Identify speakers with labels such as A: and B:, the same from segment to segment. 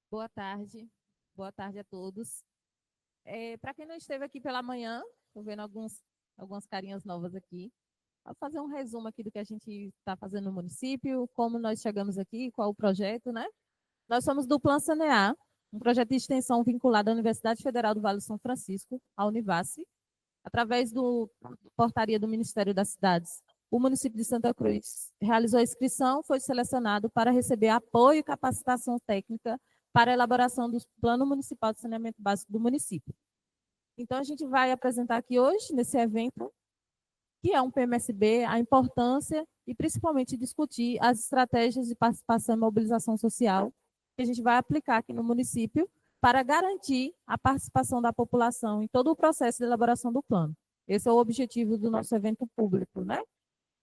A: Boa tarde. Boa tarde a todos. Para quem não esteve aqui pela manhã, estou vendo algumas carinhas novas aqui. Vou fazer um resumo aqui do que a gente está fazendo no município, como nós chegamos aqui, qual o projeto, né? Nós somos do Plan Sanear, um projeto de extensão vinculado à Universidade Federal do Vale do São Francisco, a Univasse, através do portaria do Ministério das Cidades. O município de Santa Cruz realizou a inscrição, foi selecionado para receber apoio e capacitação técnica para a elaboração do Plano Municipal de Saneamento Básico do município. Então, a gente vai apresentar aqui hoje, nesse evento, que é um PMSB, a importância e principalmente discutir as estratégias de participação e mobilização social que a gente vai aplicar aqui no município para garantir a participação da população em todo o processo de elaboração do plano. Esse é o objetivo do nosso evento público, né?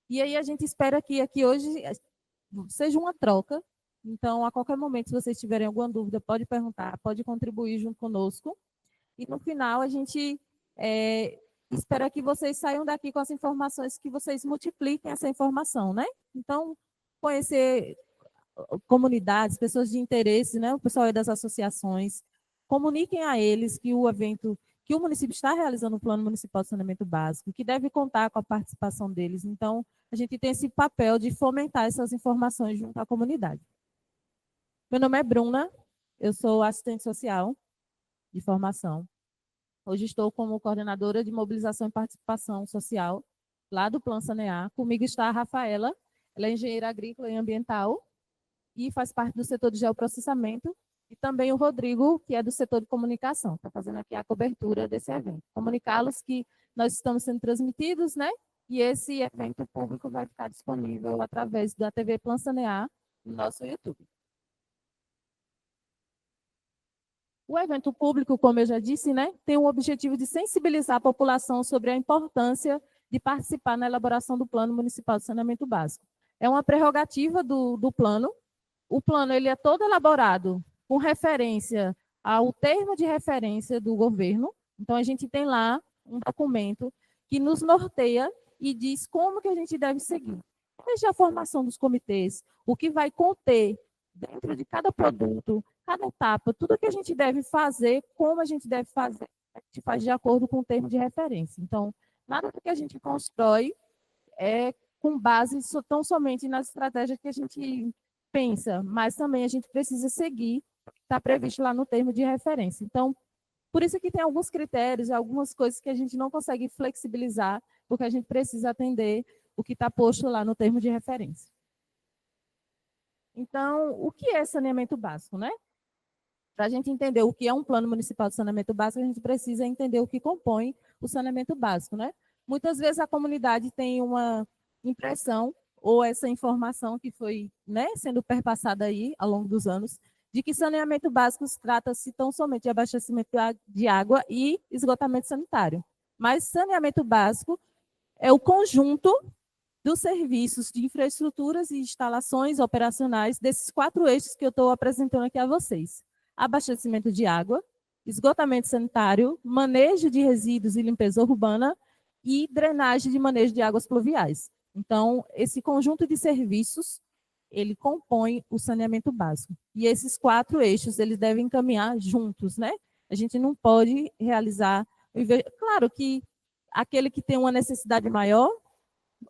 A: E aí a gente espera que aqui hoje seja uma troca. Então, a qualquer momento, se vocês tiverem alguma dúvida, pode perguntar, pode contribuir junto conosco. E no final, a gente espera que vocês saiam daqui com as informações, que vocês multipliquem essa informação, né? Então, conhecer comunidades, pessoas de interesse, né? O pessoal aí das associações, comuniquem a eles que o evento, que o município está realizando o Plano Municipal de Saneamento Básico, que deve contar com a participação deles. Então, a gente tem esse papel de fomentar essas informações junto à comunidade. Meu nome é Bruna, eu sou assistente social de formação. Hoje estou como coordenadora de mobilização e participação social lá do Plan Sanear. Comigo está a Rafaela, ela é engenheira agrícola e ambiental e faz parte do setor de geoprocessamento, e também o Rodrigo, que é do setor de comunicação, está fazendo aqui a cobertura desse evento. Comunicá-los que nós estamos sendo transmitidos, né? E esse evento público vai ficar disponível através da TV Plan Sanear no nosso YouTube. O evento público, como eu já disse, né, tem o objetivo de sensibilizar a população sobre a importância de participar na elaboração do Plano Municipal de Saneamento Básico. É uma prerrogativa do plano. O plano ele é todo elaborado com referência ao termo de referência do governo. Então, a gente tem lá um documento que nos norteia e diz como que a gente deve seguir. Desde a formação dos comitês, o que vai conter dentro de cada produto, cada etapa, tudo que a gente deve fazer, como a gente deve fazer, a gente faz de acordo com o termo de referência. Então, nada do que a gente constrói é com base tão somente nas estratégias que a gente pensa, mas também a gente precisa seguir, está previsto lá no termo de referência. Então, por isso que tem alguns critérios, algumas coisas que a gente não consegue flexibilizar, porque a gente precisa atender o que está posto lá no termo de referência. Então, o que é saneamento básico, né? Para a gente entender o que é um plano municipal de saneamento básico, a gente precisa entender o que compõe o saneamento básico, né? Muitas vezes a comunidade tem uma impressão ou essa informação que foi, né, sendo perpassada aí ao longo dos anos, de que saneamento básico trata-se tão somente de abastecimento de água e esgotamento sanitário. Mas saneamento básico é o conjunto dos serviços de infraestruturas e instalações operacionais desses 4 eixos que eu estou apresentando aqui a vocês. Abastecimento de água, esgotamento sanitário, manejo de resíduos e limpeza urbana e drenagem de manejo de águas pluviais. Então, esse conjunto de serviços, ele compõe o saneamento básico. E esses 4 eixos, eles devem caminhar juntos, né? A gente não pode realizar... Claro que aquele que tem uma necessidade maior,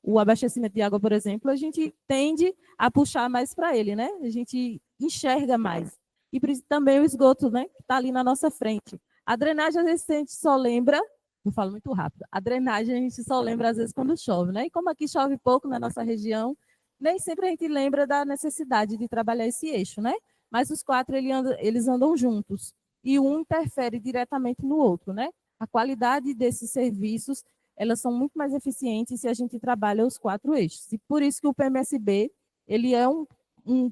A: o abastecimento de água, por exemplo, a gente tende a puxar mais para ele, né? A gente enxerga mais. E também o esgoto, né? Que está ali na nossa frente. A drenagem, às vezes, a gente só lembra, eu falo muito rápido, a drenagem a gente só lembra, às vezes, quando chove, né? E como aqui chove pouco na nossa região, nem sempre a gente lembra da necessidade de trabalhar esse eixo, né? Mas os 4, eles andam juntos. E um interfere diretamente no outro, né? A qualidade desses serviços, elas são muito mais eficientes se a gente trabalha os 4 eixos. E por isso que o PMSB, ele é um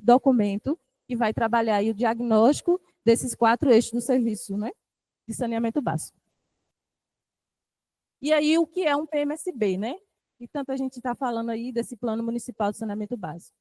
A: documento que vai trabalhar aí o diagnóstico desses 4 eixos do serviço, né, de saneamento básico. E aí, o que é um PMSB, né? E tanto a gente está falando aí desse Plano Municipal de Saneamento Básico.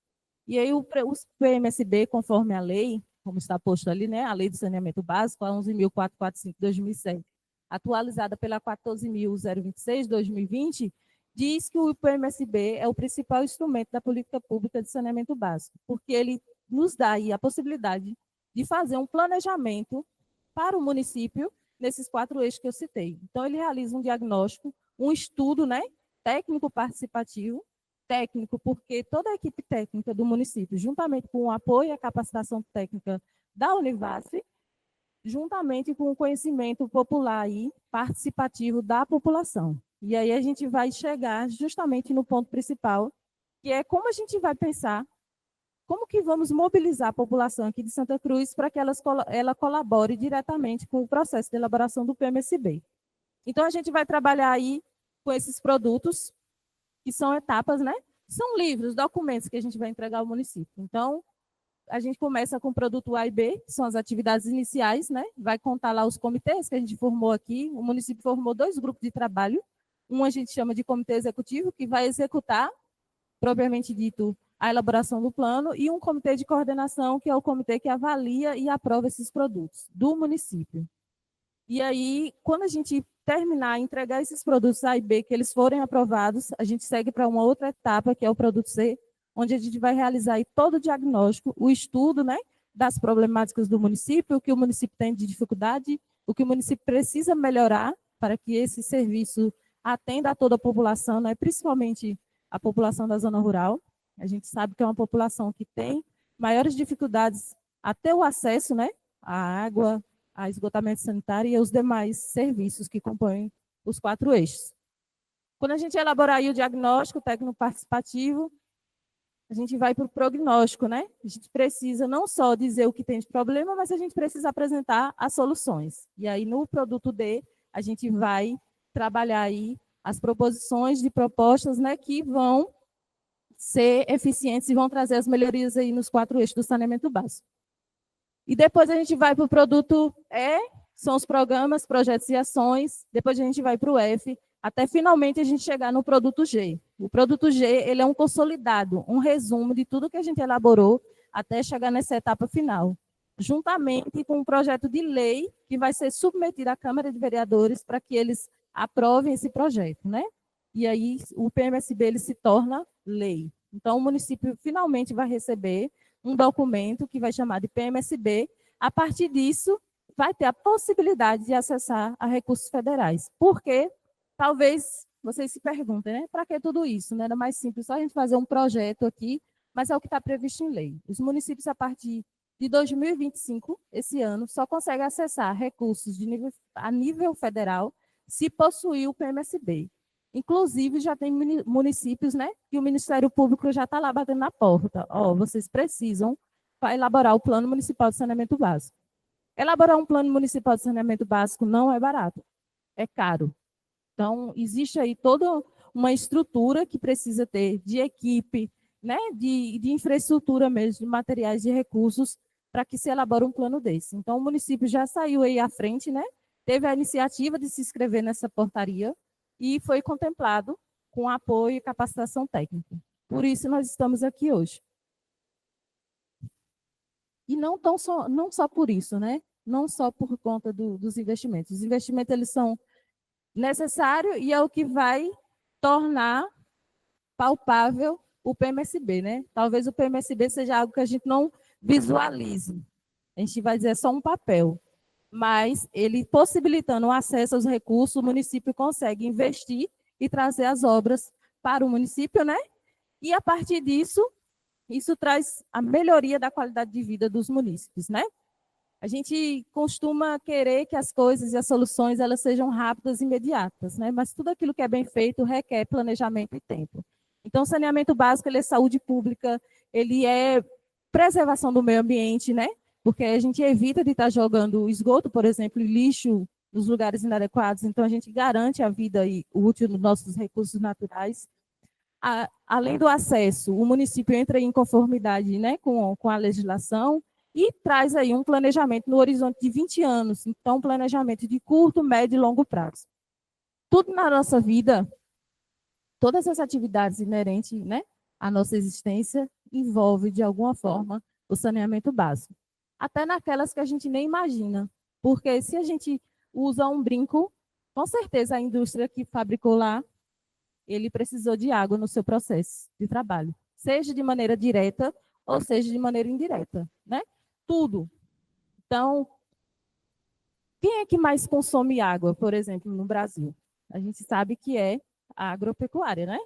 A: E aí, os PMSB, conforme a lei, como está posto ali, né, a Lei de Saneamento Básico, a 11.445/2007, atualizada pela 14.026/2020, diz que o PMSB é o principal instrumento da política pública de saneamento básico, porque ele nos dá aí a possibilidade de fazer um planejamento para o município nesses 4 eixos que eu citei. Então, ele realiza um diagnóstico, um estudo, né, técnico participativo, técnico porque toda a equipe técnica do município, juntamente com o apoio e a capacitação técnica da Univasf, juntamente com o conhecimento popular e participativo da população. E aí a gente vai chegar justamente no ponto principal, que é como a gente vai pensar, como que vamos mobilizar a população aqui de Santa Cruz para que ela colabore diretamente com o processo de elaboração do PMSB. Então, a gente vai trabalhar aí com esses produtos, que são etapas, né? São livros, documentos que a gente vai entregar ao município. Então, a gente começa com o produto A e B, que são as atividades iniciais, né? Vai contar lá os comitês que a gente formou aqui. O município formou 2 grupos de trabalho. Um a gente chama de comitê executivo, que vai executar, propriamente dito, a elaboração do plano, e um comitê de coordenação, que é o comitê que avalia e aprova esses produtos do município. E aí, quando a gente terminar, entregar esses produtos A e B, que eles forem aprovados, a gente segue para uma outra etapa, que é o produto C, onde a gente vai realizar aí todo o diagnóstico, o estudo, né, das problemáticas do município, o que o município tem de dificuldade, o que o município precisa melhorar para que esse serviço atenda a toda a população, né, principalmente a população da zona rural. A gente sabe que é uma população que tem maiores dificuldades até o acesso, né, à água, a esgotamento sanitário e os demais serviços que compõem os 4 eixos. Quando a gente elaborar aí o diagnóstico técnico participativo, a gente vai para o prognóstico, né? A gente precisa não só dizer o que tem de problema, mas a gente precisa apresentar as soluções. E aí, no produto D, a gente vai trabalhar aí as proposições de propostas, né, que vão ser eficientes e vão trazer as melhorias aí nos 4 eixos do saneamento básico. E depois a gente vai para o produto E, são os programas, projetos e ações. Depois a gente vai para o F, até finalmente a gente chegar no produto G. O produto G, ele é um consolidado, um resumo de tudo que a gente elaborou até chegar nessa etapa final, juntamente com um projeto de lei que vai ser submetido à Câmara de Vereadores para que eles aprovem esse projeto, né? E aí o PMSB ele se torna lei. Então o município finalmente vai receber um documento que vai chamar de PMSB. A partir disso, vai ter a possibilidade de acessar a recursos federais. Porque talvez vocês se perguntem, né? Para que tudo isso? Não era mais simples só a gente fazer um projeto aqui, mas é o que está previsto em lei. Os municípios, a partir de 2025, esse ano, só conseguem acessar recursos a nível federal se possuir o PMSB. Inclusive, já tem municípios, né, que o Ministério Público já está lá batendo na porta. Ó, vocês precisam para elaborar o Plano Municipal de Saneamento Básico. Elaborar um Plano Municipal de Saneamento Básico não é barato, é caro. Então, existe aí toda uma estrutura que precisa ter de equipe, né, de infraestrutura mesmo, de materiais, de recursos, para que se elabore um plano desse. Então, o município já saiu aí à frente, né, teve a iniciativa de se inscrever nessa portaria, e foi contemplado com apoio e capacitação técnica. Por isso, nós estamos aqui hoje. E não só por isso, né? Não só por conta dos investimentos. Os investimentos eles são necessários e é o que vai tornar palpável o PMSB, né? Talvez o PMSB seja algo que a gente não visualize. A gente vai dizer só um papel. Mas ele possibilitando o acesso aos recursos, o município consegue investir e trazer as obras para o município, né? E a partir disso, isso traz a melhoria da qualidade de vida dos munícipes, né? A gente costuma querer que as coisas e as soluções elas sejam rápidas e imediatas, né? Mas tudo aquilo que é bem feito requer planejamento e tempo. Então, saneamento básico ele é saúde pública, ele é preservação do meio ambiente, né? Porque a gente evita de estar jogando esgoto, por exemplo, e lixo nos lugares inadequados, então a gente garante a vida útil dos nossos recursos naturais. Além do acesso, o município entra em conformidade, né, com a legislação e traz aí um planejamento no horizonte de 20 anos, então um planejamento de curto, médio e longo prazo. Tudo na nossa vida, todas as atividades inerentes, né, à nossa existência, envolve de alguma forma o saneamento básico. Até naquelas que a gente nem imagina, porque se a gente usa um brinco, com certeza a indústria que fabricou lá, ele precisou de água no seu processo de trabalho, seja de maneira direta ou seja de maneira indireta, né? Tudo. Então, quem é que mais consome água, por exemplo, no Brasil? A gente sabe que é a agropecuária, né?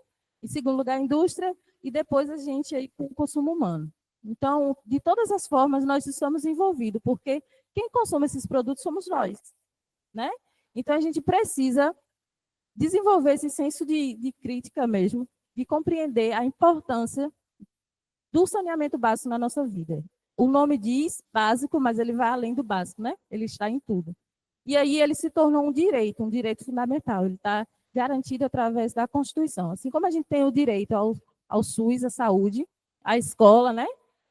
A: Em segundo lugar, a indústria, e depois a gente aí com o consumo humano. Então, de todas as formas, nós estamos envolvidos, porque quem consome esses produtos somos nós, né? Então, a gente precisa desenvolver esse senso de crítica mesmo, de compreender a importância do saneamento básico na nossa vida. O nome diz básico, mas ele vai além do básico, né? Ele está em tudo. E aí ele se tornou um direito fundamental. Ele está garantido através da Constituição. Assim como a gente tem o direito ao SUS, à saúde, à escola, né?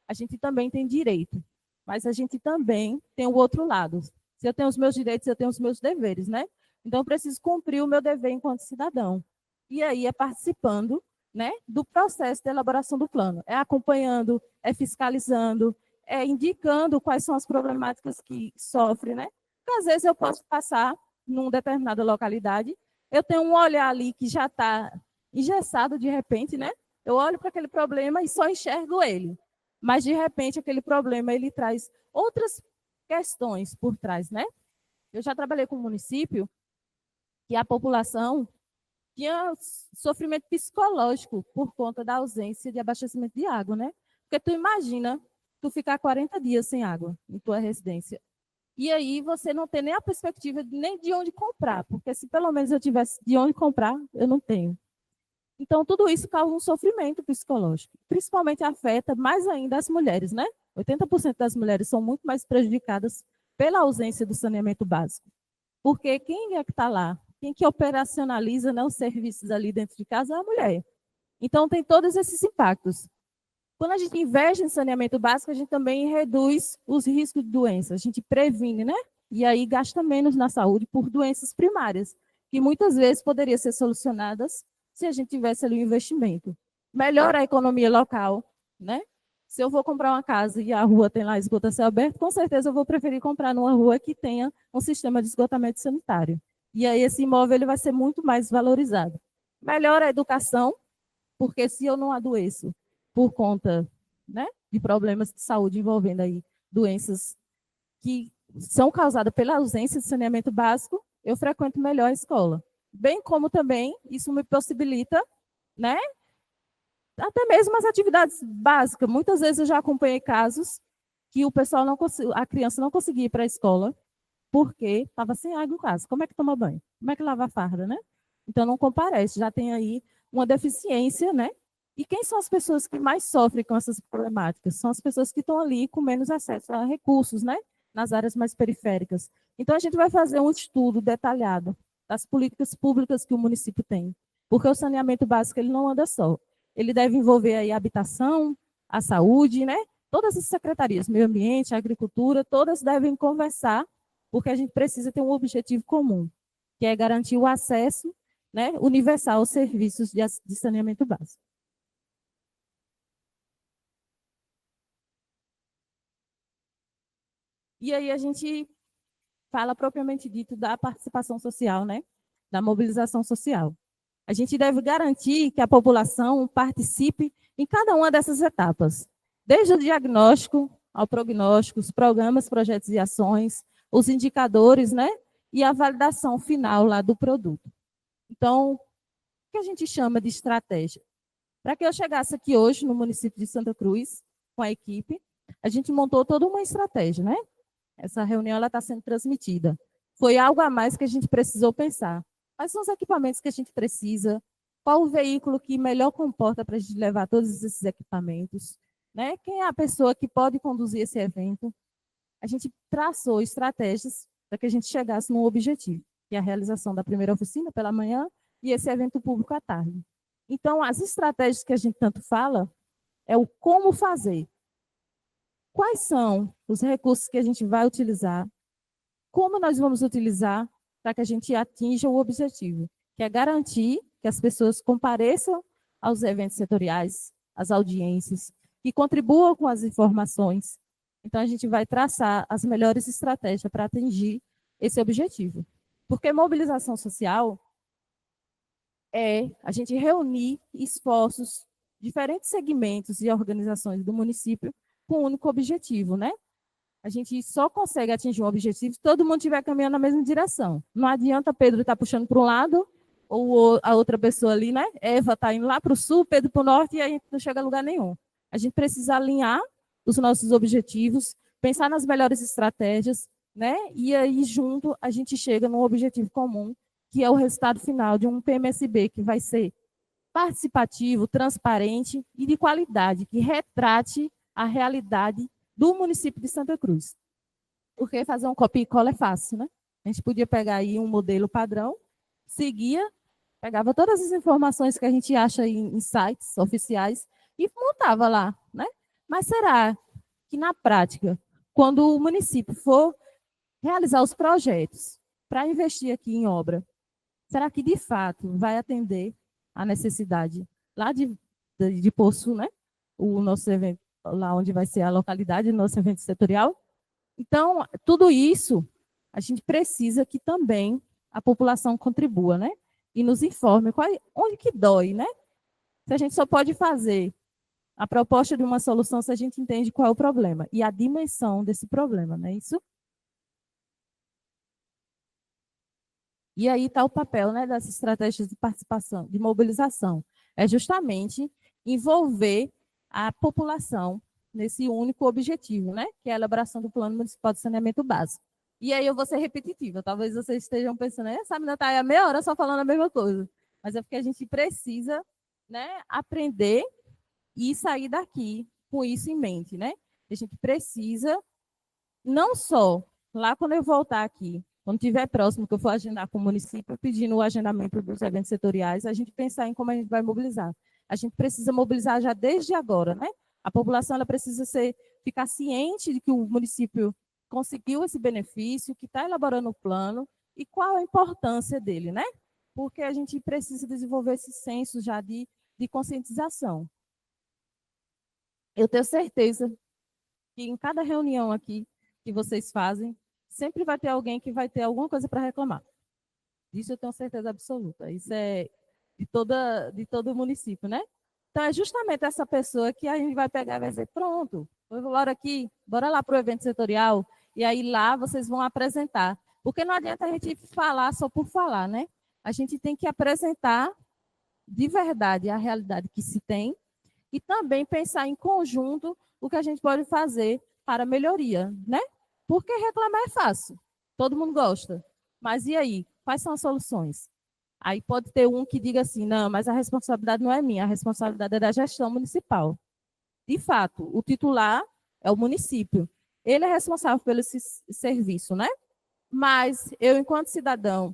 A: A gente também tem direito. Mas a gente também tem o outro lado. Se eu tenho os meus direitos, eu tenho os meus deveres, né? Então, eu preciso cumprir o meu dever enquanto cidadão. E aí é participando, né, do processo de elaboração do plano. É acompanhando, é fiscalizando, é indicando quais são as problemáticas que sofre, né? Porque às vezes eu posso passar numa determinada localidade, eu tenho um olhar ali que já está engessado de repente, né? Eu olho para aquele problema e só enxergo ele. Mas, de repente, aquele problema ele traz outras questões por trás, né? Eu já trabalhei com um município que a população tinha sofrimento psicológico por conta da ausência de abastecimento de água, né? Porque tu imagina tu ficar 40 dias sem água em tua residência. E aí você não tem nem a perspectiva nem de onde comprar, porque se pelo menos eu tivesse de onde comprar, eu não tenho. Então, tudo isso causa um sofrimento psicológico. Principalmente afeta mais ainda as mulheres, né? 80% das mulheres são muito mais prejudicadas pela ausência do saneamento básico. Porque quem é que está lá? Quem que operacionaliza, né, os serviços ali dentro de casa é a mulher. Então, tem todos esses impactos. Quando a gente investe em saneamento básico, a gente também reduz os riscos de doenças, a gente previne, né? E aí gasta menos na saúde por doenças primárias, que muitas vezes poderiam ser solucionadas se a gente tivesse ali um investimento. Melhora a economia local, né? Se eu vou comprar uma casa e a rua tem lá esgoto a céu aberto, com certeza eu vou preferir comprar numa rua que tenha um sistema de esgotamento sanitário. E aí esse imóvel ele vai ser muito mais valorizado. Melhora a educação, porque se eu não adoeço por conta, né, de problemas de saúde envolvendo aí doenças que são causadas pela ausência de saneamento básico, eu frequento melhor a escola. Bem como também isso me possibilita, né, até mesmo as atividades básicas. Muitas vezes eu já acompanhei casos que o pessoal não a criança não conseguia ir para a escola porque estava sem água em casa. Como é que toma banho? Como é que lava a farda, né? Então não comparece, já tem aí uma deficiência, né? E quem são as pessoas que mais sofrem com essas problemáticas? São as pessoas que estão ali com menos acesso a recursos, né? Nas áreas mais periféricas. Então a gente vai fazer um estudo detalhado das políticas públicas que o município tem, porque o saneamento básico ele não anda só. Ele deve envolver aí a habitação, a saúde, né? Todas as secretarias, meio ambiente, agricultura, todas devem conversar, porque a gente precisa ter um objetivo comum, que é garantir o acesso, né, universal aos serviços de saneamento básico. E aí a gente fala propriamente dito da participação social, né, da mobilização social. A gente deve garantir que a população participe em cada uma dessas etapas, desde o diagnóstico ao prognóstico, os programas, projetos e ações, os indicadores, né, e a validação final lá do produto. Então, o que a gente chama de estratégia? Para que eu chegasse aqui hoje no município de Santa Cruz, com a equipe, a gente montou toda uma estratégia, né? Essa reunião está sendo transmitida. Foi algo a mais que a gente precisou pensar. Quais são os equipamentos que a gente precisa? Qual o veículo que melhor comporta para a gente levar todos esses equipamentos? Né? Quem é a pessoa que pode conduzir esse evento? A gente traçou estratégias para que a gente chegasse num objetivo, que é a realização da primeira oficina pela manhã e esse evento público à tarde. Então, as estratégias que a gente tanto fala é o como fazer. Quais são os recursos que a gente vai utilizar? Como nós vamos utilizar para que a gente atinja o objetivo, que é garantir que as pessoas compareçam aos eventos setoriais, às audiências, que contribuam com as informações. Então, a gente vai traçar as melhores estratégias para atingir esse objetivo. Porque mobilização social é a gente reunir esforços, diferentes segmentos e organizações do município com um único objetivo, né? A gente só consegue atingir um objetivo se todo mundo estiver caminhando na mesma direção. Não adianta Pedro estar puxando para um lado, ou a outra pessoa ali, né? Eva está indo lá para o sul, Pedro para o norte, e a gente não chega a lugar nenhum. A gente precisa alinhar os nossos objetivos, pensar nas melhores estratégias, né? E aí, junto, a gente chega num objetivo comum, que é o resultado final de um PMSB que vai ser participativo, transparente e de qualidade, que retrate a realidade do município de Santa Cruz. Porque fazer um copia e cola é fácil, né? A gente podia pegar aí um modelo padrão, seguia, pegava todas as informações que a gente acha em sites oficiais e montava lá, né? Mas será que na prática, quando o município for realizar os projetos para investir aqui em obra, será que de fato vai atender a necessidade lá de Poço, né? O nosso evento, lá onde vai ser a localidade do nosso evento setorial? Então, tudo isso, a gente precisa que também a população contribua, né? E nos informe onde que dói, né? Se a gente só pode fazer a proposta de uma solução se a gente entende qual é o problema e a dimensão desse problema, não é isso? E aí está o papel, né, das estratégias de participação, de mobilização. É justamente envolver a população nesse único objetivo, né, que é a elaboração do Plano Municipal de Saneamento Básico. E aí eu vou ser repetitiva, talvez vocês estejam pensando, essa menina está aí há meia hora só falando a mesma coisa. Mas é porque a gente precisa, né, aprender e sair daqui com isso em mente, né? A gente precisa, não só lá quando eu voltar aqui, quando estiver próximo, que eu for agendar com o município, pedindo o agendamento dos eventos setoriais, a gente pensar em como a gente vai mobilizar. A gente precisa mobilizar já desde agora, né? A população ela precisa ficar ciente de que o município conseguiu esse benefício, que está elaborando o plano e qual a importância dele, né? Porque a gente precisa desenvolver esse senso já de conscientização. Eu tenho certeza que em cada reunião aqui que vocês fazem, sempre vai ter alguém que vai ter alguma coisa para reclamar. Isso eu tenho certeza absoluta. Isso é de todo o município, né? Então, é justamente essa pessoa que a gente vai pegar e vai dizer, pronto, bora aqui, bora lá para o evento setorial, e aí lá vocês vão apresentar. Porque não adianta a gente falar só por falar, né? A gente tem que apresentar de verdade a realidade que se tem e também pensar em conjunto o que a gente pode fazer para melhoria, né? Porque reclamar é fácil, todo mundo gosta. Mas e aí? Quais são as soluções? Aí pode ter um que diga assim, não, mas a responsabilidade não é minha, a responsabilidade é da gestão municipal. De fato, o titular é o município. Ele é responsável pelo serviço, né? Mas eu, enquanto cidadã,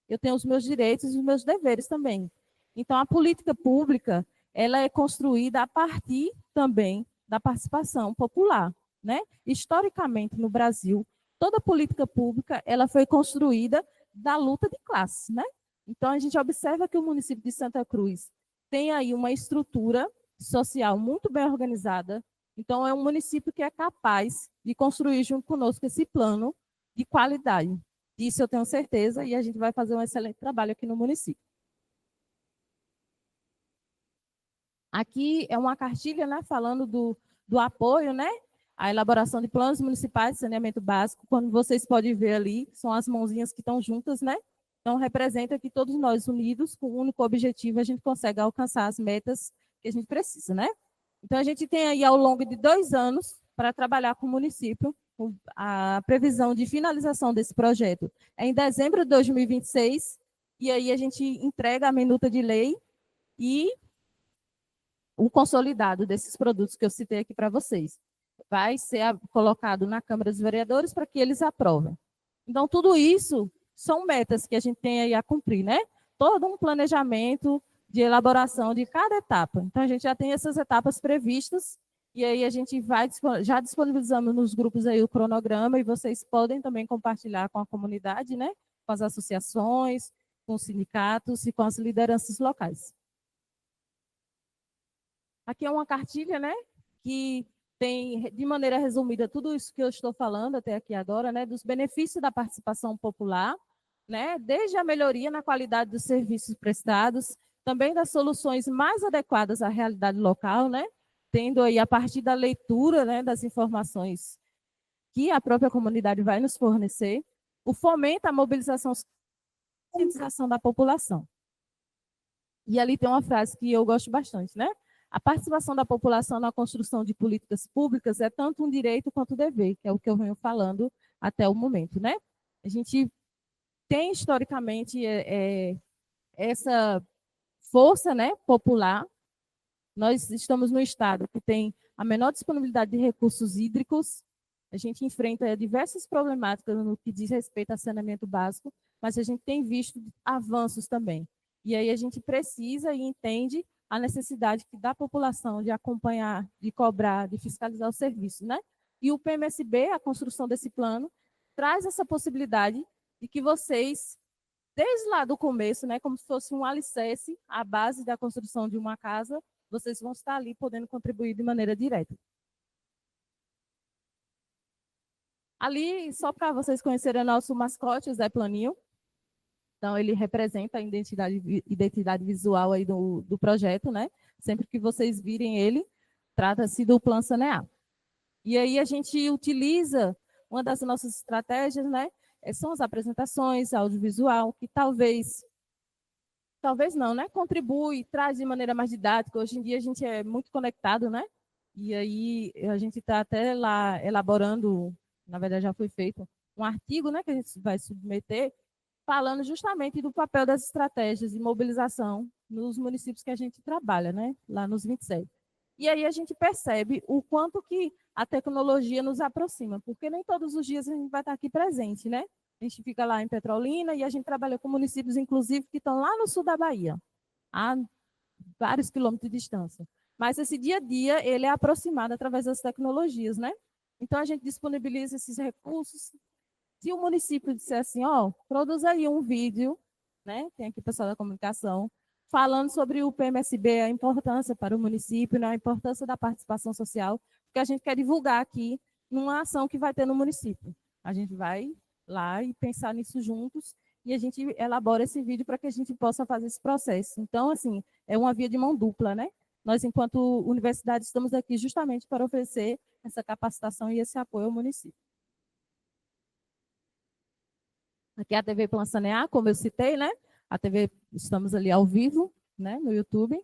A: eu tenho os meus direitos e os meus deveres também. Então, a política pública, ela é construída a partir também da participação popular, né? Historicamente, no Brasil, toda política pública, ela foi construída da luta de classes, né? Então, a gente observa que o município de Santa Cruz tem aí uma estrutura social muito bem organizada. Então, é um município que é capaz de construir junto conosco esse plano de qualidade. Disso eu tenho certeza e a gente vai fazer um excelente trabalho aqui no município. Aqui é uma cartilha, né, falando do apoio, né, à elaboração de planos municipais de saneamento básico. Quando vocês podem ver ali, são as mãozinhas que estão juntas, né? Então, representa que todos nós unidos, com o único objetivo, a gente consegue alcançar as metas que a gente precisa, né? Então, a gente tem aí, ao longo de 2 anos, para trabalhar com o município. A previsão de finalização desse projeto é em dezembro de 2026, e aí a gente entrega a minuta de lei e o consolidado desses produtos que eu citei aqui para vocês. Vai ser colocado na Câmara dos Vereadores para que eles aprovem. Então, tudo isso são metas que a gente tem aí a cumprir, né? Todo um planejamento de elaboração de cada etapa. Então, a gente já tem essas etapas previstas e aí a gente já disponibilizamos nos grupos aí o cronograma e vocês podem também compartilhar com a comunidade, né? Com as associações, com os sindicatos e com as lideranças locais. Aqui é uma cartilha, né? Que tem, de maneira resumida, tudo isso que eu estou falando até aqui agora, né? Dos benefícios da participação popular, né? Desde a melhoria na qualidade dos serviços prestados, também das soluções mais adequadas à realidade local, né? Tendo aí, a partir da leitura, né, das informações que a própria comunidade vai nos fornecer, o fomento à mobilização e conscientização da população. E ali tem uma frase que eu gosto bastante, né? A participação da população na construção de políticas públicas é tanto um direito quanto um dever, que é o que eu venho falando até o momento, né? A gente tem historicamente essa força, né, popular. Nós estamos no estado que tem a menor disponibilidade de recursos hídricos. A gente enfrenta diversas problemáticas no que diz respeito a saneamento básico, mas a gente tem visto avanços também. E aí a gente precisa e entende a necessidade da população de acompanhar, de cobrar, de fiscalizar o serviço, né? E o PMSB, a construção desse plano, traz essa possibilidade de que vocês, desde lá do começo, né, como se fosse um alicerce, a base da construção de uma casa, vocês vão estar ali podendo contribuir de maneira direta. Ali, só para vocês conhecerem o nosso mascote, o Zé Planinho. Então, ele representa a identidade visual aí do projeto, né? Sempre que vocês virem ele, trata-se do Plano Sanear. E aí a gente utiliza, uma das nossas estratégias, né? São as apresentações, audiovisual, que talvez não, né? Contribui, traz de maneira mais didática. Hoje em dia a gente é muito conectado, né? E aí a gente está até lá elaborando, na verdade já foi feito, um artigo, né, que a gente vai submeter, falando justamente do papel das estratégias de mobilização nos municípios que a gente trabalha, né, lá nos 27. E aí a gente percebe o quanto que a tecnologia nos aproxima, porque nem todos os dias a gente vai estar aqui presente, né? A gente fica lá em Petrolina e a gente trabalha com municípios, inclusive, que estão lá no sul da Bahia, a vários quilômetros de distância. Mas esse dia a dia, ele é aproximado através das tecnologias, né? Então, a gente disponibiliza esses recursos. Se o município disser assim, ó, produz aí um vídeo, né? Tem aqui o pessoal da comunicação, falando sobre o PMSB, a importância para o município, né? A importância da participação social, que a gente quer divulgar aqui numa ação que vai ter no município. A gente vai lá e pensar nisso juntos e a gente elabora esse vídeo para que a gente possa fazer esse processo. Então, assim, é uma via de mão dupla, né? Nós, enquanto universidade, estamos aqui justamente para oferecer essa capacitação e esse apoio ao município. Aqui é a TV Plan Sanear, como eu citei, né? A TV, estamos ali ao vivo, né, no YouTube.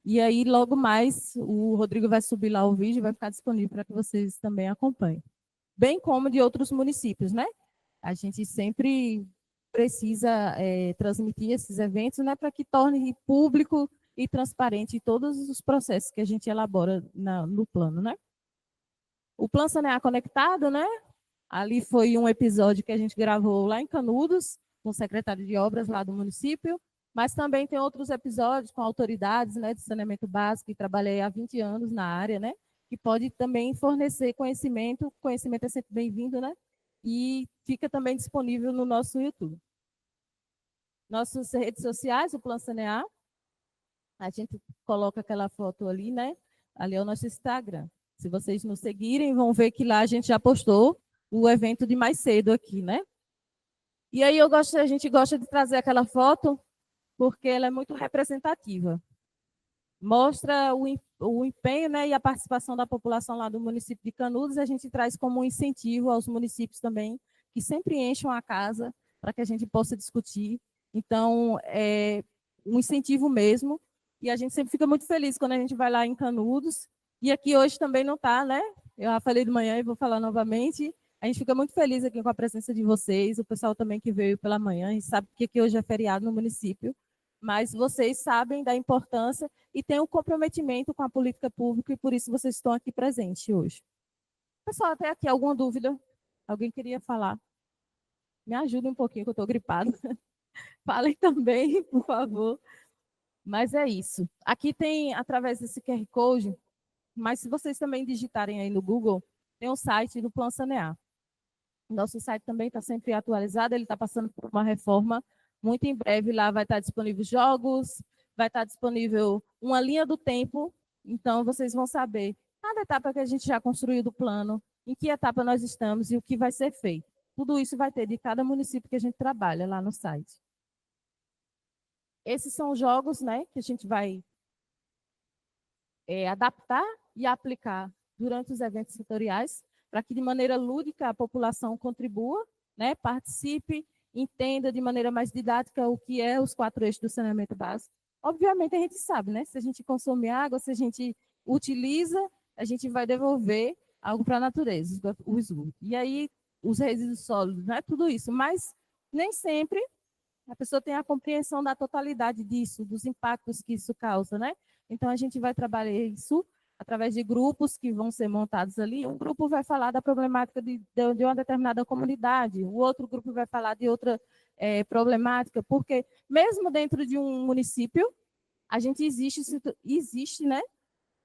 A: E aí, logo mais, o Rodrigo vai subir lá o vídeo e vai ficar disponível para que vocês também acompanhem. Bem como de outros municípios, né? A gente sempre precisa transmitir esses eventos, né, para que torne público e transparente todos os processos que a gente elabora no plano, né? O Plano Sanear Conectado, né? Ali foi um episódio que a gente gravou lá em Canudos, com o secretário de obras lá do município, mas também tem outros episódios com autoridades, né, de saneamento básico, que trabalhei há 20 anos na área, né, que pode também fornecer conhecimento é sempre bem-vindo, né, e fica também disponível no nosso YouTube. Nossas redes sociais, o Plano Sanear, a gente coloca aquela foto ali, né, ali é o nosso Instagram. Se vocês nos seguirem, vão ver que lá a gente já postou o evento de mais cedo aqui, né? E aí a gente gosta de trazer aquela foto porque ela é muito representativa. Mostra o empenho, né, e a participação da população lá do município de Canudos, a gente traz como um incentivo aos municípios também, que sempre enchem a casa para que a gente possa discutir. Então, é um incentivo mesmo, e a gente sempre fica muito feliz quando a gente vai lá em Canudos, e aqui hoje também não está, né? Eu já falei de manhã e vou falar novamente. A gente fica muito feliz aqui com a presença de vocês, o pessoal também que veio pela manhã, a gente sabe que aqui hoje é feriado no município, mas vocês sabem da importância e têm um comprometimento com a política pública e por isso vocês estão aqui presentes hoje. Pessoal, até aqui alguma dúvida? Alguém queria falar? Me ajude um pouquinho, que eu estou gripada. Falem também, por favor. Mas é isso. Aqui tem, através desse QR Code, mas se vocês também digitarem aí no Google, tem o site do Plan Sanear. Nosso site também está sempre atualizado, ele está passando por uma reforma. Muito em breve lá vai estar disponível jogos, vai estar disponível uma linha do tempo, então vocês vão saber cada etapa que a gente já construiu do plano, em que etapa nós estamos e o que vai ser feito. Tudo isso vai ter de cada município que a gente trabalha lá no site. Esses são os jogos, né, que a gente vai adaptar e aplicar durante os eventos setoriais. para que de maneira lúdica a população contribua, né, participe, entenda de maneira mais didática o que é os 4 eixos do saneamento básico. Obviamente a gente sabe, né, se a gente consome água, se a gente utiliza, a gente vai devolver algo para a natureza, o esgoto. E aí os resíduos sólidos, né, tudo isso, mas nem sempre a pessoa tem a compreensão da totalidade disso, dos impactos que isso causa, né? Então, a gente vai trabalhar isso através de grupos que vão ser montados ali. Um grupo vai falar da problemática de uma determinada comunidade, o outro grupo vai falar de outra problemática, porque mesmo dentro de um município, a gente existe, né?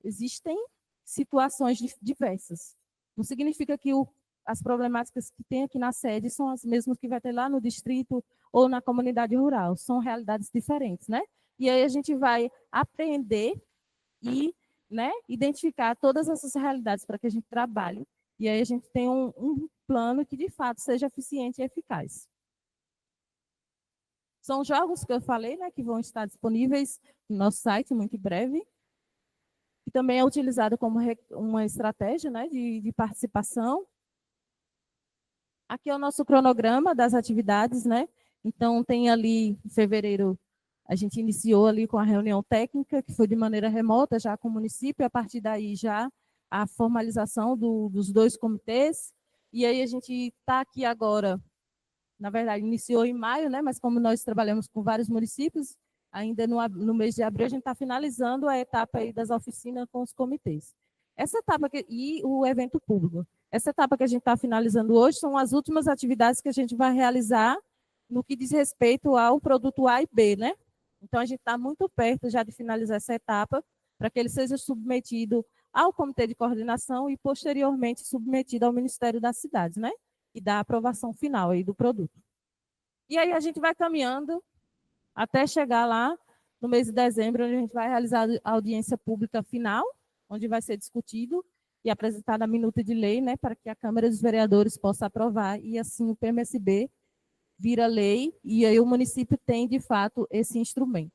A: Existem situações diversas. Não significa que as problemáticas que tem aqui na sede são as mesmas que vai ter lá no distrito ou na comunidade rural. São realidades diferentes, né? E aí a gente vai aprender e, né, identificar todas essas realidades para que a gente trabalhe. E aí a gente tem um plano que, de fato, seja eficiente e eficaz. São jogos que eu falei, né, que vão estar disponíveis no nosso site muito em breve, que também é utilizado como uma estratégia, né, de participação. Aqui é o nosso cronograma das atividades, né? Então, tem ali, em fevereiro, a gente iniciou ali com a reunião técnica, que foi de maneira remota, já com o município, a partir daí já a formalização dos 2 comitês, e aí a gente está aqui agora, na verdade, iniciou em maio, né? Mas como nós trabalhamos com vários municípios, ainda no mês de abril, a gente está finalizando a etapa aí das oficinas com os comitês. Essa etapa e o evento público. Essa etapa que a gente está finalizando hoje são as últimas atividades que a gente vai realizar no que diz respeito ao produto A e B, né? Então, a gente está muito perto já de finalizar essa etapa, para que ele seja submetido ao Comitê de Coordenação e, posteriormente, submetido ao Ministério das Cidades, né? E da aprovação final aí do produto. E aí a gente vai caminhando até chegar lá no mês de dezembro, onde a gente vai realizar a audiência pública final, onde vai ser discutido e apresentada a minuta de lei, né, para que a Câmara dos Vereadores possa aprovar, e assim o PMSB vira lei, e aí o município tem, de fato, esse instrumento.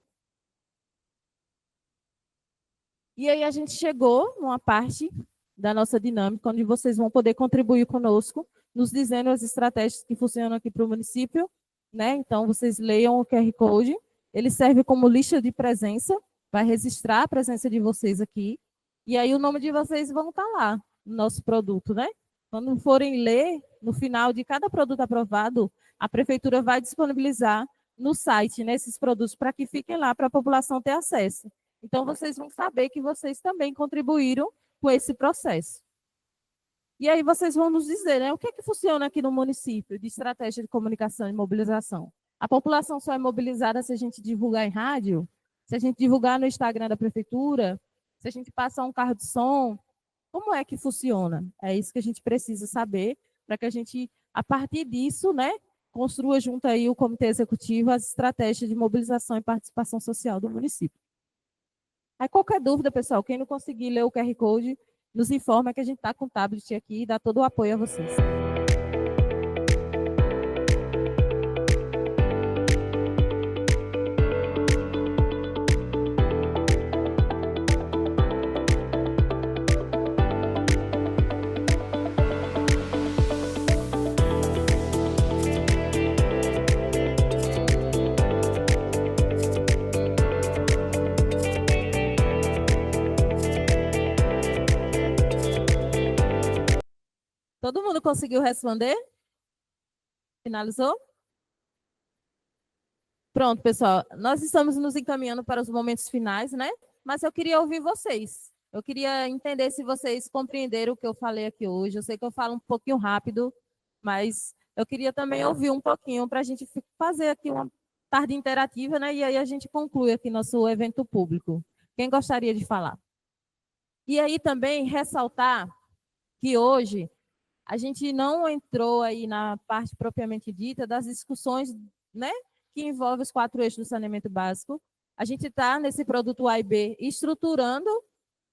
A: E aí a gente chegou numa parte da nossa dinâmica, onde vocês vão poder contribuir conosco, nos dizendo as estratégias que funcionam aqui para o município, né? Então, vocês leiam o QR Code, ele serve como lista de presença, vai registrar a presença de vocês aqui, e aí o nome de vocês vão estar lá, no nosso produto, né? Quando forem ler, no final de cada produto aprovado, a prefeitura vai disponibilizar no site, né, esses produtos, para que fiquem lá para a população ter acesso. Então, vocês vão saber que vocês também contribuíram com esse processo. E aí vocês vão nos dizer, né, o que é que funciona aqui no município de estratégia de comunicação e mobilização. A população só é mobilizada se a gente divulgar em rádio, se a gente divulgar no Instagram da prefeitura, se a gente passar um carro de som. Como é que funciona? É isso que a gente precisa saber, para que a gente, a partir disso, né, construa junto aí o comitê executivo as estratégias de mobilização e participação social do município. Aí, qualquer dúvida, pessoal, quem não conseguir ler o QR Code, nos informa que a gente está com o tablet aqui e dá todo o apoio a vocês. Todo mundo conseguiu responder? Finalizou? Pronto, pessoal. Nós estamos nos encaminhando para os momentos finais, né? Mas eu queria ouvir vocês. Eu queria entender se vocês compreenderam o que eu falei aqui hoje. Eu sei que eu falo um pouquinho rápido, mas eu queria também ouvir um pouquinho para a gente fazer aqui uma tarde interativa, né? E aí a gente conclui aqui nosso evento público. Quem gostaria de falar? E aí também ressaltar que hoje a gente não entrou aí na parte propriamente dita das discussões, né, que envolvem os 4 eixos do saneamento básico. A gente está nesse produto A e B estruturando,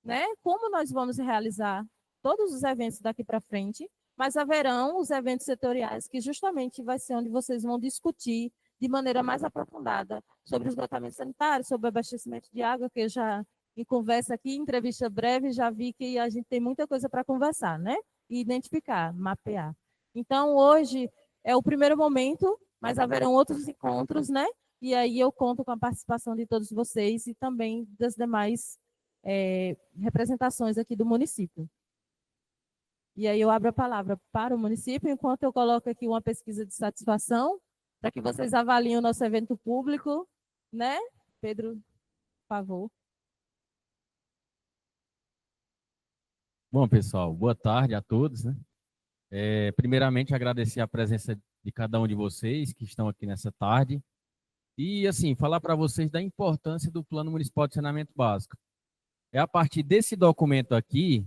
A: né, como nós vamos realizar todos os eventos daqui para frente, mas haverão os eventos setoriais, que justamente vai ser onde vocês vão discutir de maneira mais aprofundada sobre esgotamento sanitário, sobre abastecimento de água, que eu já em conversa aqui, entrevista breve, já vi que a gente tem muita coisa para conversar, né? e identificar, mapear. Então, hoje é o primeiro momento, mas haverão outros encontros, né? E aí eu conto com a participação de todos vocês e também das demais representações aqui do município. E aí eu abro a palavra para o município, enquanto eu coloco aqui uma pesquisa de satisfação, para que vocês avaliem o nosso evento público, né? Pedro, por favor.
B: Bom, pessoal, boa tarde a todos, né? Primeiramente, agradecer a presença de cada um de vocês que estão aqui nessa tarde e, assim, falar para vocês da importância do Plano Municipal de Saneamento Básico. É a partir desse documento aqui,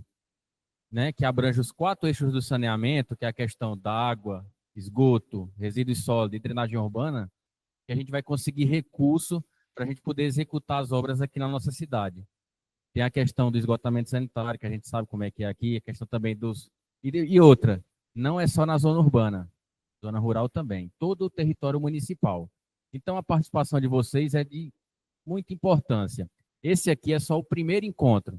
B: né, que abrange os 4 eixos do saneamento, que é a questão da água, esgoto, resíduos sólidos e drenagem urbana, que a gente vai conseguir recurso para a gente poder executar as obras aqui na nossa cidade. Tem a questão do esgotamento sanitário, que a gente sabe como é que é aqui, a questão também dos... E outra, não é só na zona urbana, zona rural também, todo o território municipal. Então, a participação de vocês é de muita importância. Esse aqui é só o primeiro encontro,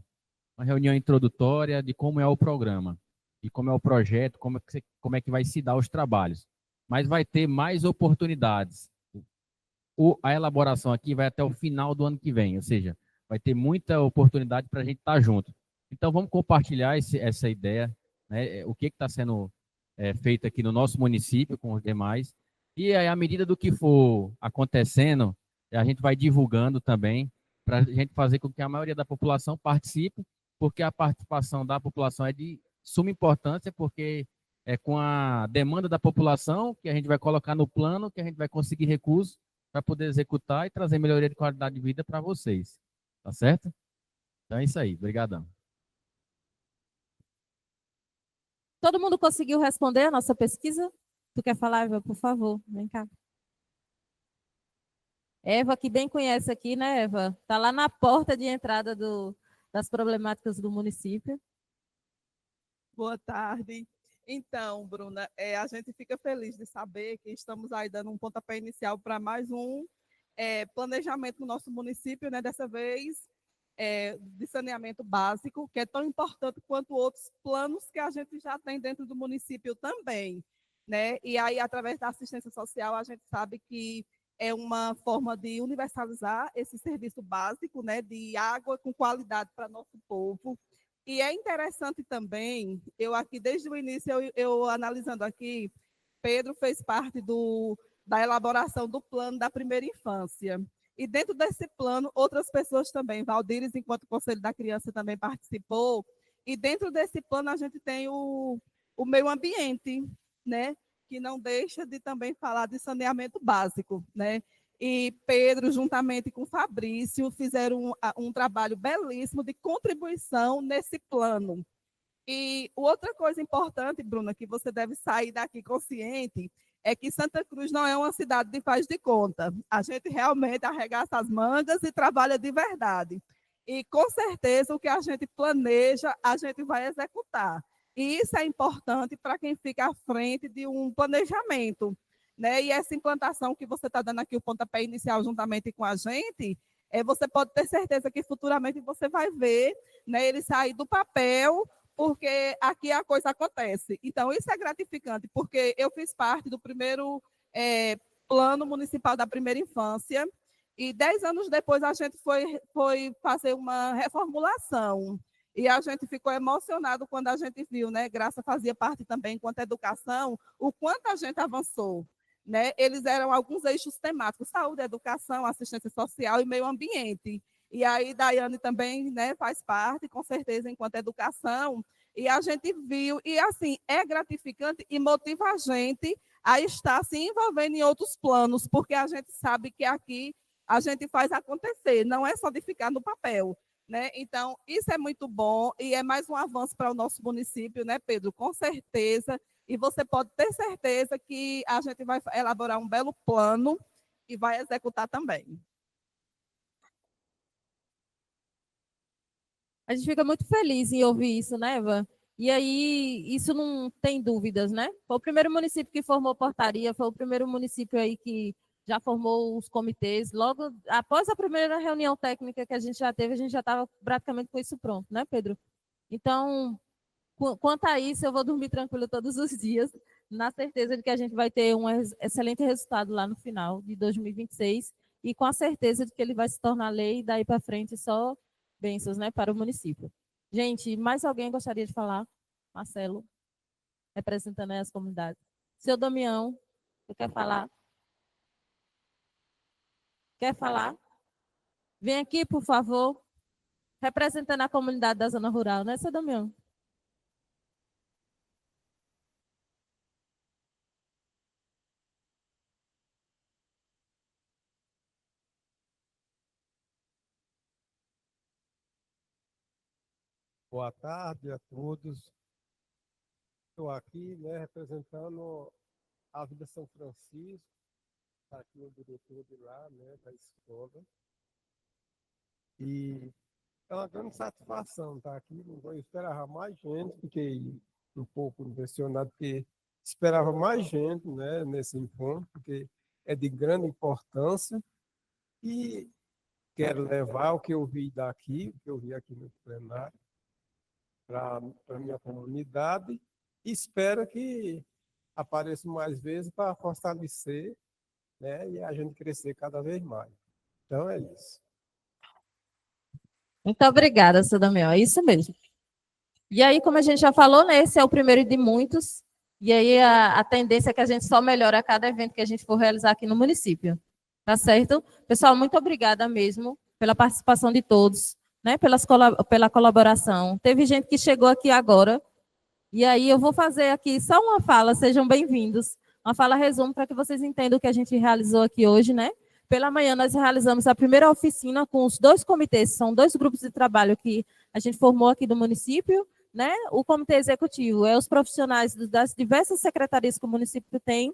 B: uma reunião introdutória de como é o programa, e como é o projeto, como é que vai se dar os trabalhos. Mas vai ter mais oportunidades. A elaboração aqui vai até o final do ano que vem, ou seja, vai ter muita oportunidade para a gente estar junto. Então, vamos compartilhar essa ideia, né, o que está sendo feito aqui no nosso município com os demais. E aí, à medida do que for acontecendo, a gente vai divulgando também, para a gente fazer com que a maioria da população participe, porque a participação da população é de suma importância, porque é com a demanda da população que a gente vai colocar no plano, que a gente vai conseguir recursos para poder executar e trazer melhoria de qualidade de vida para vocês. Tá certo? Então é isso aí. Obrigadão.
A: Todo mundo conseguiu responder a nossa pesquisa? Tu quer falar, Eva, por favor? Vem cá. Eva, que bem conhece aqui, né, Eva? Está lá na porta de entrada das problemáticas do município.
C: Boa tarde. Então, Bruna, a gente fica feliz de saber que estamos aí dando um pontapé inicial para mais um planejamento no nosso município, né? Dessa vez de saneamento básico, que é tão importante quanto outros planos que a gente já tem dentro do município também, né? E aí, através da assistência social, a gente sabe que é uma forma de universalizar esse serviço básico, né? De água com qualidade para nosso povo. E é interessante também, eu aqui, desde o início, eu analisando aqui, Pedro fez parte da elaboração do plano da primeira infância. E dentro desse plano, outras pessoas também, Valdires, enquanto Conselho da Criança, também participou. E dentro desse plano, a gente tem o meio ambiente, né? Que não deixa de também falar de saneamento básico, né? E Pedro, juntamente com Fabrício, fizeram um trabalho belíssimo de contribuição nesse plano. E outra coisa importante, Bruna, que você deve sair daqui consciente, é que Santa Cruz não é uma cidade de faz de conta. A gente realmente arregaça as mangas e trabalha de verdade. E com certeza o que a gente planeja, a gente vai executar. E isso é importante para quem fica à frente de um planejamento, né? E essa implantação que você está dando aqui, o pontapé inicial, juntamente com a gente, você pode ter certeza que futuramente você vai ver, né, ele sair do papel, porque aqui a coisa acontece. Então, isso é gratificante, porque eu fiz parte do primeiro plano municipal da primeira infância, e 10 anos depois a gente foi fazer uma reformulação. E a gente ficou emocionado quando a gente viu, né? Graça fazia parte também, enquanto educação, o quanto a gente avançou. Né? Eles eram alguns eixos temáticos: saúde, educação, assistência social e meio ambiente. E aí, Daiane também, né, faz parte, com certeza, enquanto educação. E a gente viu, e assim, é gratificante e motiva a gente a estar se envolvendo em outros planos, porque a gente sabe que aqui a gente faz acontecer, não é só de ficar no papel. Né? Então, isso é muito bom e é mais um avanço para o nosso município, né, Pedro? Com certeza. E você pode ter certeza que a gente vai elaborar um belo plano e vai executar também.
A: A gente fica muito feliz em ouvir isso, né, Eva? E aí, isso não tem dúvidas, né? Foi o primeiro município que formou portaria, foi o primeiro município aí que já formou os comitês. Logo após a primeira reunião técnica que a gente já teve, a gente já estava praticamente com isso pronto, né, Pedro? Então, Quanto a isso, eu vou dormir tranquilo todos os dias, na certeza de que a gente vai ter um excelente resultado lá no final de 2026 e com a certeza de que ele vai se tornar lei e daí para frente só bênçãos, né, para o município. Gente, mais alguém gostaria de falar? Marcelo, representando aí as comunidades. Seu Damião, você quer falar? Quer falar? Vem aqui, por favor, representando a comunidade da zona rural, né, seu Damião?
D: Boa tarde a todos. Estou aqui, né, representando a Vila São Francisco, tá aqui o diretor de lá, né, da escola. E é uma grande satisfação estar aqui. Eu esperava mais gente, fiquei um pouco impressionado, porque esperava mais gente, né, nesse encontro, porque é de grande importância. E quero levar o que eu vi daqui, o que eu vi aqui no plenário, para a minha comunidade. E espero que apareça mais vezes para fortalecer, né, e a gente crescer cada vez mais. Então é isso.
A: Muito obrigada, seu Damião. É isso mesmo. E aí, como a gente já falou, né, esse é o primeiro de muitos. E aí a tendência é que a gente só melhore a cada evento que a gente for realizar aqui no município. Tá certo? Pessoal, muito obrigada mesmo pela participação de todos, né, pela colaboração. Teve gente que chegou aqui agora. E aí eu vou fazer aqui só uma fala, sejam bem-vindos. Uma fala resumo para que vocês entendam o que a gente realizou aqui hoje, né? Pela manhã nós realizamos a primeira oficina com os dois comitês, são dois grupos de trabalho que a gente formou aqui do município, né? O comitê executivo é os profissionais das diversas secretarias que o município tem,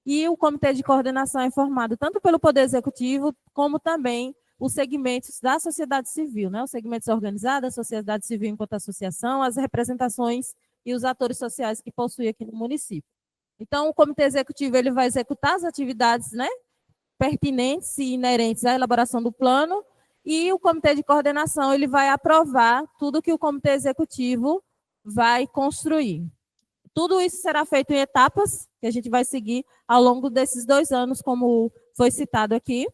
A: e o comitê de coordenação é formado tanto pelo Poder Executivo, como também os segmentos da sociedade civil, né? Os segmentos organizados, a sociedade civil enquanto associação, as representações e os atores sociais que possui aqui no município. Então, o comitê executivo ele vai executar as atividades, né, pertinentes e inerentes à elaboração do plano, e o comitê de coordenação ele vai aprovar tudo que o comitê executivo vai construir. Tudo isso será feito em etapas, que a gente vai seguir ao longo desses 2 anos, como foi citado aqui.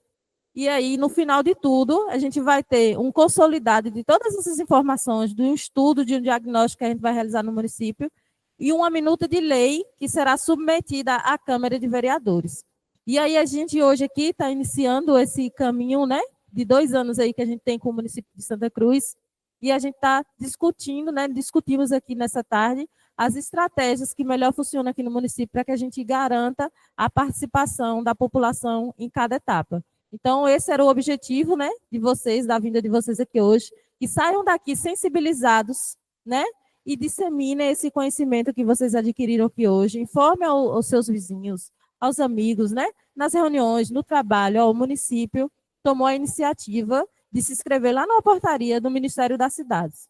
A: E aí, no final de tudo, a gente vai ter um consolidado de todas essas informações, de um estudo, de um diagnóstico que a gente vai realizar no município, e uma minuta de lei que será submetida à Câmara de Vereadores. E aí, a gente hoje aqui está iniciando esse caminho, né, de 2 anos aí que a gente tem com o município de Santa Cruz, e a gente está discutindo, né, discutimos aqui nessa tarde, as estratégias que melhor funcionam aqui no município para que a gente garanta a participação da população em cada etapa. Então, esse era o objetivo, né, de vocês, da vinda de vocês aqui hoje, que saiam daqui sensibilizados, né, e disseminem esse conhecimento que vocês adquiriram aqui hoje, informe aos seus vizinhos, aos amigos, né, nas reuniões, no trabalho. O município tomou a iniciativa de se inscrever lá na portaria do Ministério das Cidades.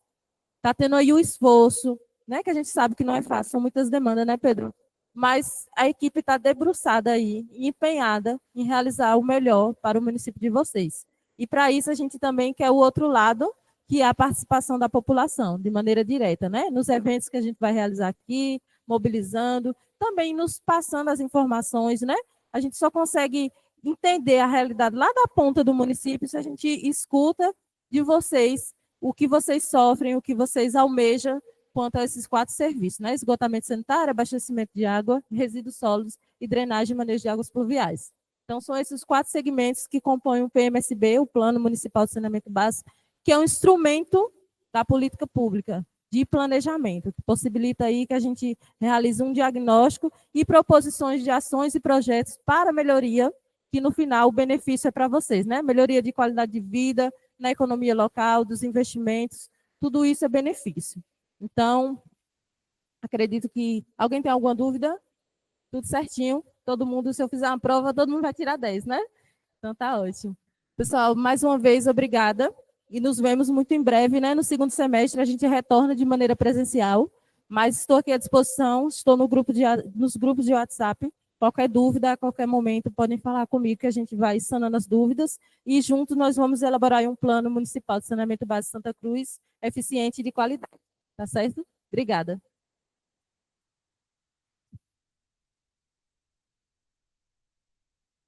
A: Está tendo aí o esforço, né, que a gente sabe que não é fácil, são muitas demandas, né, Pedro? Mas a equipe está debruçada aí, empenhada em realizar o melhor para o município de vocês. E para isso a gente também quer o outro lado, que é a participação da população, de maneira direta, né? Nos eventos que a gente vai realizar aqui, mobilizando, também nos passando as informações, né? A gente só consegue entender a realidade lá da ponta do município se a gente escuta de vocês o que vocês sofrem, o que vocês almejam quanto a esses 4 serviços, né? Esgotamento sanitário, abastecimento de água, resíduos sólidos e drenagem e manejo de águas pluviais. Então, são esses 4 segmentos que compõem o PMSB, o Plano Municipal de Saneamento Básico, que é um instrumento da política pública de planejamento, que possibilita aí que a gente realize um diagnóstico e proposições de ações e projetos para melhoria, que no final o benefício é para vocês, né? Melhoria de qualidade de vida, na economia local, dos investimentos, tudo isso é benefício. Então, acredito que alguém tem alguma dúvida? Tudo certinho. Todo mundo, se eu fizer uma prova, todo mundo vai tirar 10, né? Então, tá ótimo. Pessoal, mais uma vez, obrigada. E nos vemos muito em breve, né? No segundo semestre, a gente retorna de maneira presencial. Mas estou aqui à disposição, estou nos grupos de WhatsApp. Qualquer dúvida, a qualquer momento, podem falar comigo que a gente vai sanando as dúvidas. E juntos nós vamos elaborar um plano municipal de saneamento básico de Santa Cruz, eficiente e de qualidade. Tá certo? Obrigada.